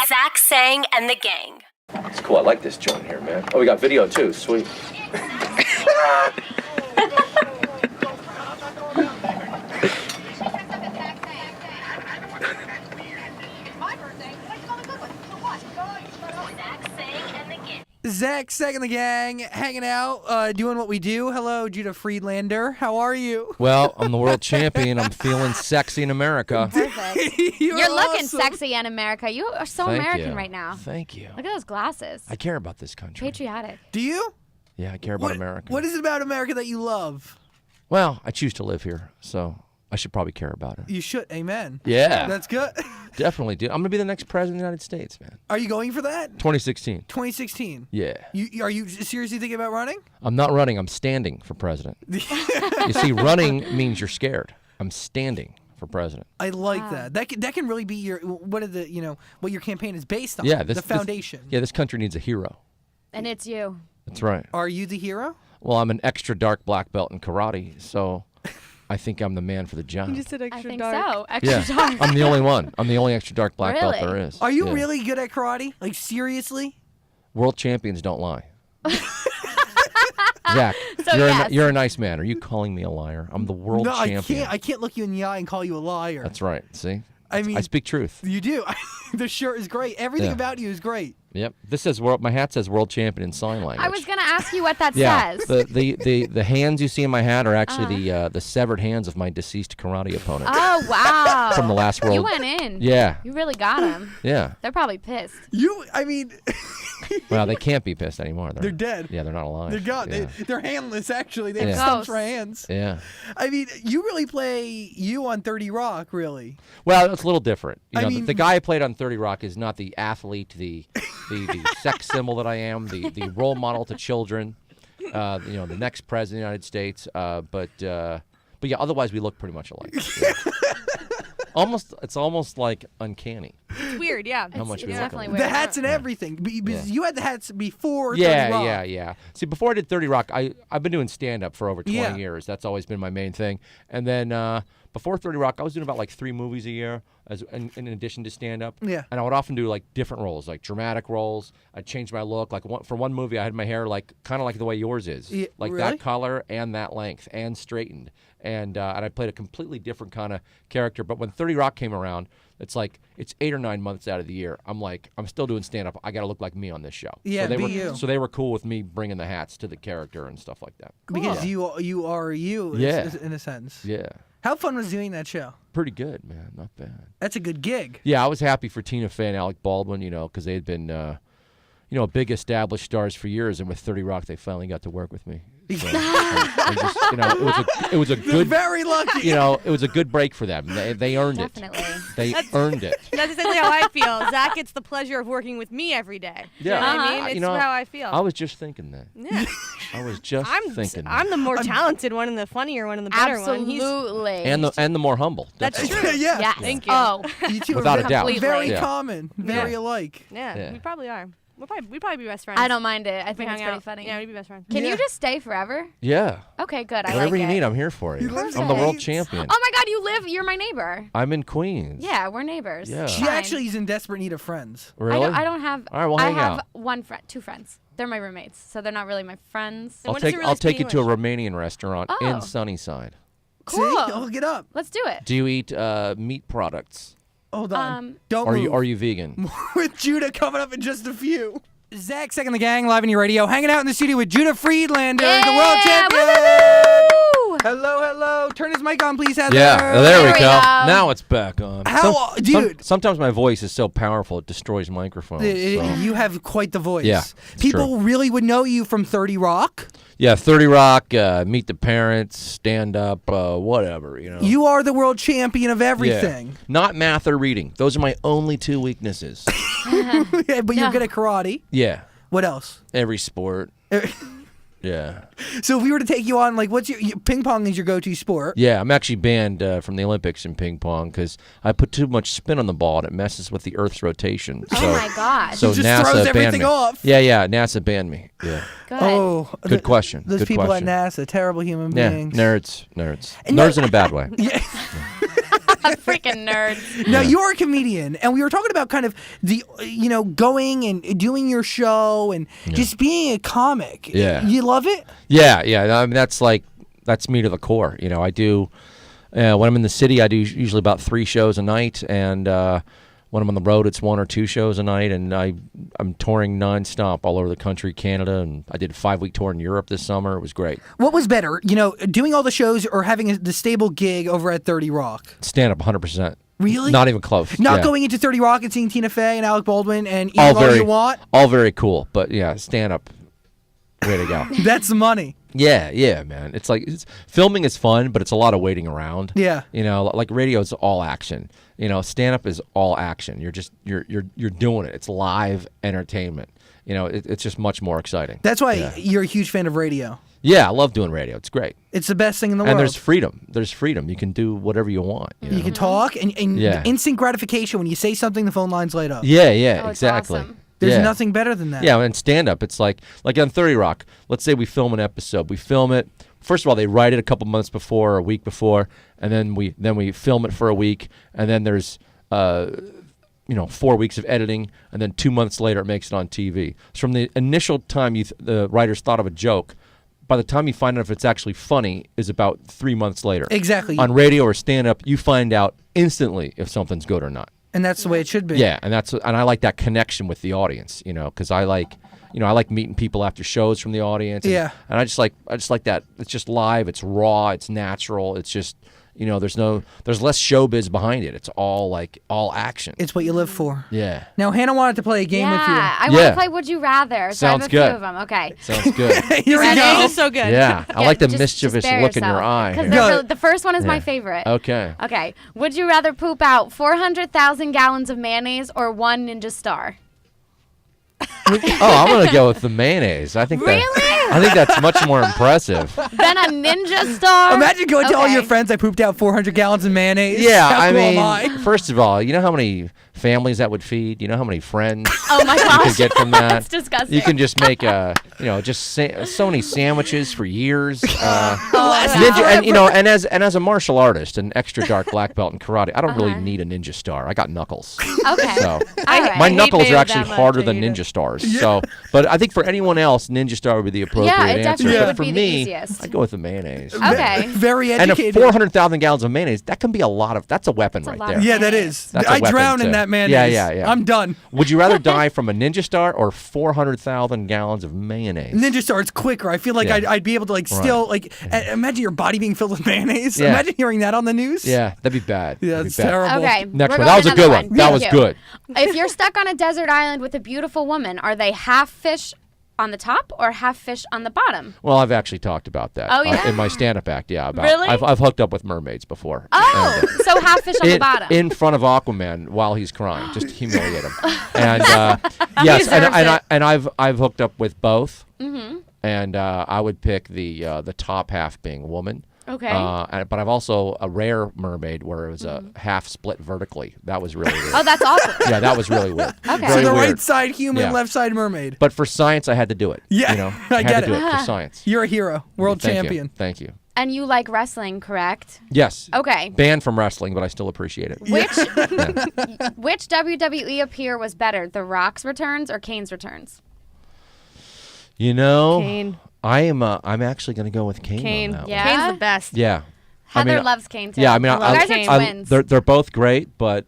Zach Sang and the gang. It's cool. I like this joint here, man. Oh, we got video too. Sweet. Zach Sang and the gang, hanging out, doing what we do. Hello, Judah Friedlander. How are you? Well, I'm the world champion. I'm feeling sexy in America. Perfect. You're looking sexy in America. You are so Thank American you. right now. Thank you. Look at those glasses. I care about this country. Patriotic. Do you? Yeah, I care about America. What is it about America that you love? Well, I choose to live here, so I should probably care about it. You should. Amen. Yeah. That's good. Definitely do. I'm going to be the next president of the United States, man. Are you going for that? 2016. 2016. Yeah. Are you seriously thinking about running? I'm not running. I'm standing for president. You see, running means you're scared. I'm standing for president. I like that. That can really be your what your campaign is based on. Yeah, the foundation. This country needs a hero. And it's you. That's right. Are you the hero? Well, I'm an extra dark black belt in karate, so I think I'm the man for the job. You just said extra I think dark. so. Extra dark. I'm the only one. I'm the only extra dark black belt Really? there is. Are you Yeah. really good at karate? Like seriously? World champions don't lie. Zach, So you're a nice man. Are you calling me a liar? I'm the world No, champion. I can't look you in the eye and call you a liar. That's right. See? I mean, I speak truth. You do. The shirt is great. Everything Yeah. about you is great. Yep. This says my hat says world champion in sign language. I was going to ask you what that Yeah, says. the hands you see in my hat are actually the severed hands of my deceased karate opponent Oh, wow. from the last world. You went in. Yeah, You really got them. yeah. They're probably pissed. I mean, Well, they can't be pissed anymore. They're dead. Yeah, they're not alive. They're gone. Yeah. They're handless, actually. They have Yeah. stumps for hands. Yeah. I mean, you really play you on 30 Rock, really. Well, it's a little different. You I know, mean- the guy I played on 30 Rock is not the athlete, the sex symbol that I am, the role model to children, the next president of the United States. But yeah, otherwise we look pretty much alike. Yeah. It's almost like uncanny. It's weird, yeah. How much we It's look definitely alike. weird. The hats and everything. Because you had the hats before 30 Rock. Yeah. See, before I did 30 Rock, I've been doing stand-up for over 20 Yeah. years. That's always been my main thing. And then before 30 Rock, I was doing about like 3 movies a year in addition to stand-up. Yeah. And I would often do like different roles, like dramatic roles. I'd change my look. Like for one movie, I had my hair like kind of like the way yours is. Yeah, like really? that color and that length and straightened. And I played a completely different kind of character. But when 30 Rock came around, it's 8 or 9 months out of the year. I'm still doing stand-up. I got to look like me on this show. Yeah, so be you. So they were cool with me bringing the hats to the character and stuff like that. Because you are you, Yeah. in a sense. Yeah. How fun was doing that show? Pretty good, man. Not bad. That's a good gig. Yeah, I was happy for Tina Fey and Alec Baldwin, because they had been, big established stars for years, and with 30 Rock, they finally got to work with me. So, it was a They're good, very lucky. it was a good break for them. They earned Definitely. it. They earned it. That's exactly how I feel. Zach gets the pleasure of working with me every day. Yeah. You know what I mean? It's how I feel. I was just thinking that. Yeah. I was just thinking that. I'm the more talented one and the funnier one and the better one. Absolutely. And the more humble. That's Definitely. true. Yeah. Yes. Thank you. Oh, You two Without are a doubt. very Yeah. common, very alike. Yeah, Yeah. we probably are. We'd probably be best friends. I don't mind it. I If we think it's hung pretty out. funny. Yeah, we'd be best friends. Can Yeah. you just stay forever? Yeah. Okay, good. I Whatever like you it. need, I'm here for you. lives I'm the world in champion. Oh my God, you're my neighbor. I'm in Queens. Yeah, we're neighbors. Yeah. She Fine. actually is in desperate need of friends. Really? I don't have. All right, we'll I hang have out. one friend, 2 friends. They're my roommates, so they're not really my friends. Then I'll when does it take really I'll take you speak to a Romanian restaurant Oh. in Sunnyside. Cool. See? I'll hook it up. Let's do it. Do you eat meat products? Hold on. Um, Don't Or move. are you vegan? With Judah coming up in just a few. Zach Sang and the gang, live on your radio, hanging out in the studio with Judah Friedlander, the world Yeah, champion. woo! Hello. Turn his mic on, please, Heather. there we go. Now it's back on. Dude. Sometimes my voice is so powerful it destroys microphones. so. You have quite the voice. Yeah, it's People true. really would know you from 30 Rock. Yeah, 30 Rock, Meet the Parents, stand up, whatever. You are the world champion of Yeah. everything. Not math or reading. Those are my only 2 weeknesses. Yeah, but you're No. good at karate. Yeah, What else? every sport. Yeah. So if we were to take you on, like, what's your ping pong is your go-to sport? Yeah, I'm actually banned from the Olympics in ping pong because I put too much spin on the ball and it messes with the Earth's rotation. So, Oh my gosh. So It just NASA throws banned everything me. off. Yeah, NASA banned me. Yeah. Good. Oh, Good question. Those Good people question. at NASA, terrible human Yeah, beings. nerds. And Nerds in a bad way. Yeah. Freaking nerds. Now you're a comedian, and we were talking about kind of the going and doing your show and just being a comic. Yeah. You love it? Yeah. I mean, that's me to the core. I do when I'm in the city, I do usually about 3 shows a night, and when I'm on the road, it's 1 or 2 shows a night, and I'm touring nonstop all over the country, Canada, and I did a 5-week tour in Europe this summer. It was great. What was better, doing all the shows or having the stable gig over at 30 Rock? Stand up 100%. Really? Not even close. Not going into 30 Rock and seeing Tina Fey and Alec Baldwin and eating all you want? All very cool, but yeah, stand up, way to go. That's the money. Yeah, man. It's like filming is fun, but it's a lot of waiting around. Yeah. Like radio is all action. Stand up is all action. You're doing it. It's live entertainment. It's just much more exciting. That's why you're a huge fan of radio. Yeah, I love doing radio. It's great. It's the best thing in the world. And there's freedom. You can do whatever you want. You can talk and the instant gratification when you say something, the phone lines light up. Yeah, Oh, exactly. it's awesome. There's nothing better than that. Yeah, and stand-up, it's like on 30 Rock, let's say we film an episode. We film it, first of all, they write it a couple months before or a week before, and then we film it for a week, and then there's 4 weeks of editing, and then 2 months later it makes it on TV. So from the initial time the writers thought of a joke, by the time you find out if it's actually funny is about 3 months later. Exactly. On radio or stand-up, you find out instantly if something's good or not. And that's the way it should be. Yeah, and I like that connection with the audience, because I like meeting people after shows from the audience. And, Yeah. And I just like that. It's just live. It's raw. It's natural. It's just there's less showbiz behind it. It's all action. It's what you live for. Yeah. Now, Hannah wanted to play a game with you. I want Yeah. to play Would You Rather. So Sounds I have a good. few of them. Okay. Sounds good. Here we Ready? go. This is so good. Yeah, I like the just mischievous spare look in your yourself, eye. 'cause here. they're Go. really- the first one is my Yeah. favorite. Okay. Okay. Would you rather poop out 400,000 gallons of mayonnaise or 1 Ninja Star? I'm gonna go with the mayonnaise. I think that's much more impressive. Then a Ninja Star? Imagine going to all your Okay. friends, I pooped out 400 gallons of mayonnaise. Yeah, How I cool mean, am I? first of all, you know how many families that would feed? You know how many friends Oh my you gosh. could get from that? That's disgusting. You can just make so many sandwiches for years. Last Ninja, and forever. and as a martial artist, an extra dark black belt in karate, I don't really Uh-huh. need a ninja star. I got knuckles. Okay. So All right. my hate knuckles Babe are actually that much. harder I than hate ninja it. stars. So, but I think for anyone else, ninja star would be the appropriate Yeah, it answer. definitely But would for be the me, easiest. I'd go with the mayonnaise. Okay. Very And educated. 400,000 gallons of mayonnaise, that can be a lot of. That's a weapon That's a right lot there. of Yeah, that is. That's a I weapon, drown in too. that mayonnaise. Yeah. I'm done. Would you rather die from a ninja star or 400,000 gallons of mayonnaise? Ninja Star, it's quicker. I feel like Yeah. I'd be able to still imagine your body being filled with mayonnaise. Yeah. Imagine hearing that on the news. Yeah, that'd be bad. Yeah, That'd it's be bad. terrible. Okay. Next we're one. That was a going good another one. That was Thank you. good. If you're stuck on a desert island with a beautiful woman, are they half fish on the top or half fish on the bottom? Well, I've actually talked about that Oh, yeah? in my stand-up act. Yeah, about Really? I've hooked up with mermaids before. Oh, And, so half fish on the bottom. in front of Aquaman while he's crying, just to humiliate him. And yes, deserves it. and I've hooked up with both. Mm-hmm. And I would pick the top half being a woman. Okay. But I've also a rare mermaid where it was a half split vertically. That was really weird. Oh, that's awesome. Yeah, that was really weird. Okay. So Very the weird. right side human, Yeah. left side mermaid. But for science, I had to do it. Yeah, I I had get to do it. it for science. You're a hero, world Thank champion. You. Thank you. And you like wrestling, correct? Yes. Okay. Banned from wrestling, but I still appreciate it. Which WWE appear was better, The Rock's returns or Kane's returns? Kane. I'm actually going to go with Kane. Kane. On that Yeah? one. Kane's the best. Yeah. Heather loves Kane too. Yeah, I mean, I love you guys Kane. are twins. they're both great, but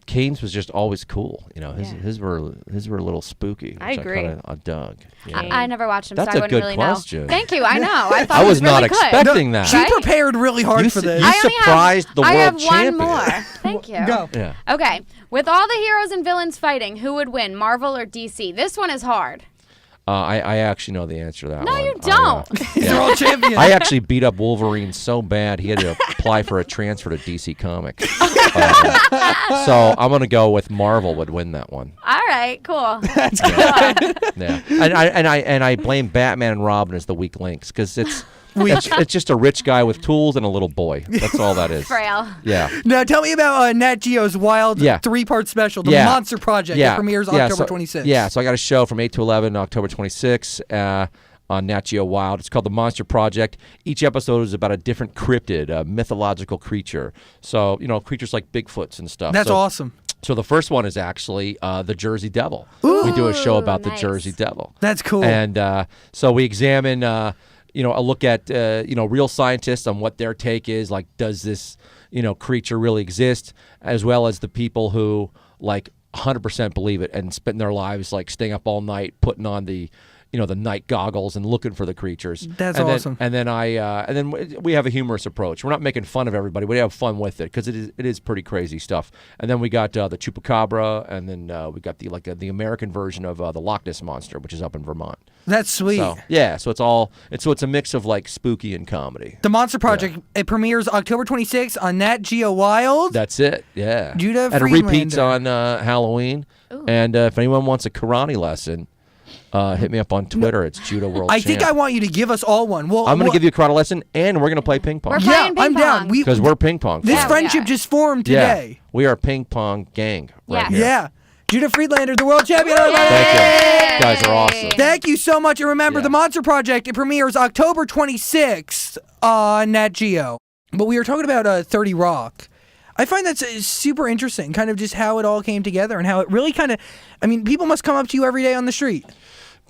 Kane's was just always cool. His were a little spooky. Which I agree. I dug. I never watched him, That's so I a wouldn't good really question. know. Thank you. I know. I thought I it was not really good. expecting that. She Right? prepared really hard You for s- this. you I only surprised the I world have one champion. more. Thank you. Go. Yeah. Okay. With all the heroes and villains fighting, who would win, Marvel or DC? This one is hard. I actually know the answer to that No, one. you don't. He's a world champion. I actually beat up Wolverine so bad he had to apply for a transfer to DC Comics. So I'm gonna go with Marvel would win that one. All right. Cool. That's good. Yeah, and I blame Batman and Robin as the weak links because it's just a rich guy with tools and a little boy. That's all that is. Frail. Yeah. Now tell me about Nat Geo's wild Yeah. 3-part special, The Yeah. Monster Project. It premieres October 26th. Yeah, so I got a show from 8 to 11, October 26th. on Nat Geo Wild. It's called The Monster Project. Each episode is about a different cryptid, a mythological creature. So, creatures like Bigfoots and stuff. That's awesome. So the first one is actually the Jersey Devil. We do a show about the nice. Jersey Devil. That's cool. And so we examine, a look at, real scientists on what their take is. Like, does this, creature really exist? As well as the people who, 100% believe it and spend their lives, staying up all night, putting on the night goggles and looking for the creatures. That's and awesome. Then we have a humorous approach. We're not making fun of everybody. We have fun with it because it is pretty crazy stuff. And then we got the Chupacabra, and then we got the American version of the Loch Ness Monster, which is up in Vermont. That's sweet. So it's a mix of spooky and comedy. The Monster Project, it premieres October 26th on Nat Geo Wild. That's it. Yeah. Judah and it repeats Friedlander. on Halloween. And if anyone wants a karate lesson, hit me up on Twitter. It's Judah World I think I want you to give us all one. Well, I'm going to give you a karate lesson, and we're going to play ping pong. We're Yeah, playing ping I'm down. pong. Because we're ping pong. This Yeah, fans. we friendship are. just formed today. We are a ping pong gang right here. Yeah. Judah Friedlander, the world champion. Thank you. You guys are awesome. Thank you so much. And remember, Yeah. The Monster Project, it premieres October 26th on Nat Geo. But we were talking about 30 Rock. I find that's super interesting, kind of just how it all came together and how it really kind of, people must come up to you every day on the street.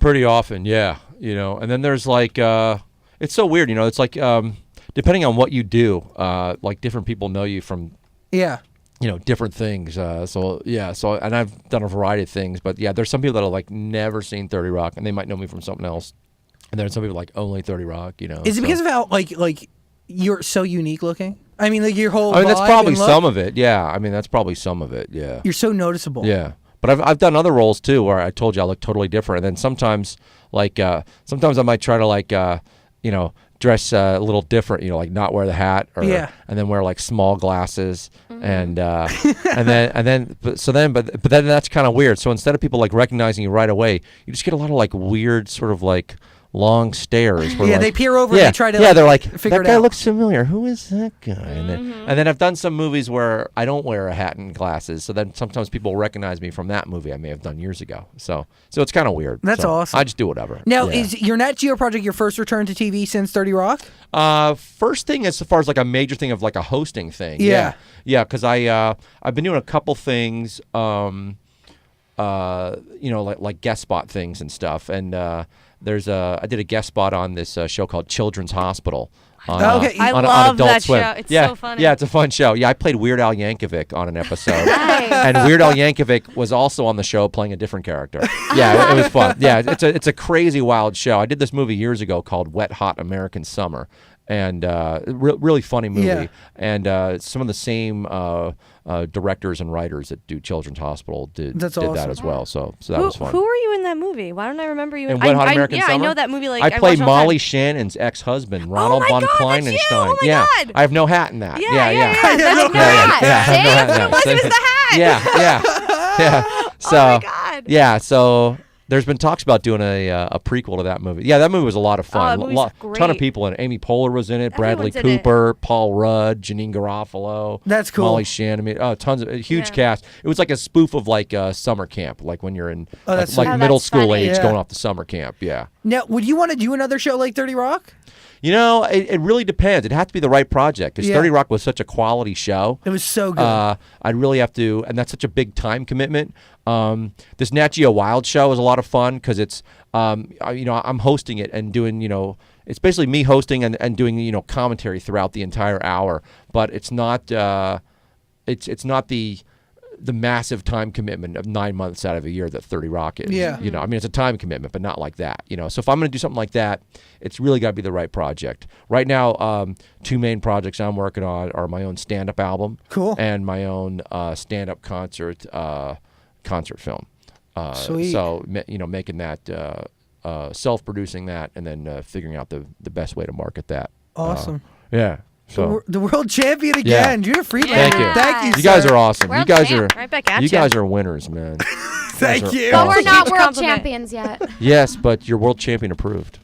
Pretty often, yeah. And then there's it's so weird, it's depending on what you do, different people know you from Yeah. different things. And I've done a variety of things, but yeah, there's some people that have never seen 30 Rock, and they might know me from something else. And there's some people only 30 Rock, Is it because of how, you're so unique looking? Your whole that's vibe probably and look? some of it. Yeah, that's probably some of it. Yeah. You're so noticeable. Yeah. But I've done other roles too where I told you I look totally different, and then sometimes sometimes I might try to dress a little different, not wear the hat or and then wear small glasses and then that's kind of weird. So instead of people recognizing you right away, you just get a lot of weird sort of long stares. Where, they peer over and they try to they're like, figure that it guy out. looks familiar. Who is that guy? And then I've done some movies where I don't wear a hat and glasses, so then sometimes people recognize me from that movie I may have done years ago. So it's kind of weird. That's So awesome. I just do whatever. Now, Yeah. is your Nat Geo project your first return to TV since 30 Rock? First thing as far as a major thing of a hosting thing. Yeah. Yeah, because I've been doing a couple things, guest spot things and stuff, and I did a guest spot on this show called Children's Hospital. On, Okay. I on love Adult that Swim. show. It's yeah, so funny. Yeah, it's a fun show. Yeah, I played Weird Al Yankovic on an episode. Nice. And Weird Al Yankovic was also on the show playing a different character. Yeah, it was fun. Yeah, it's a crazy wild show. I did this movie years ago called Wet Hot American Summer. And really funny movie. Yeah. And some of the same directors and writers that do Children's Hospital did that awesome. as well. So that was fun. Who were you in that movie? Why don't I remember you? In Wet Hot American yeah, Summer? I know that movie. I watch played it all the Molly time. Shannon's ex-husband, Ronald my von God, that's you! Kleinenstein. Oh my yeah, God. I have no hat in that. Yeah. That's yeah, I have no hat in that. What was the hat? Yeah. So, Oh my God. yeah, so there's been talks about doing a prequel to that movie. Yeah, that movie was a lot of fun. that movie's Ton of great. people in it. Amy Poehler was in it. Bradley Everyone's in it. Cooper, Paul Rudd, Janine Garofalo. That's cool. Molly Shannon. Tons of a huge cast. It was like a spoof of summer camp, when you're in that's sweet. middle that's school funny. age, Yeah. going off to summer camp. Yeah. Now, would you want to do another show like 30 Rock? It really depends. It has to be the right project because Yeah. 30 Rock was such a quality show. It was so good. I'd really have to, and that's such a big time commitment. This Nat Geo Wild show is a lot of fun because it's, I'm hosting it and doing, it's basically me hosting and doing, commentary throughout the entire hour. But it's not, it's not the massive time commitment of 9 months out of a year that 30 Rock is. Yeah. It's a time commitment, but not like that. So if I'm going to do something like that, it's really got to be the right project. Right now, two main projects I'm working on are my own stand-up album, Cool. and my own stand-up concert film. Sweet. So making that, self-producing that, and then figuring out the best way to market that. Awesome. Yeah. So. The world champion again, Judah Friedlander. Thank you. Thank you, You guys sir. are awesome. World you guys champ. are Right back at you ya. guys are winners, man. Thank guys are you. But we're awesome. not Huge world compliment. champions yet. Yes, but you're world champion approved.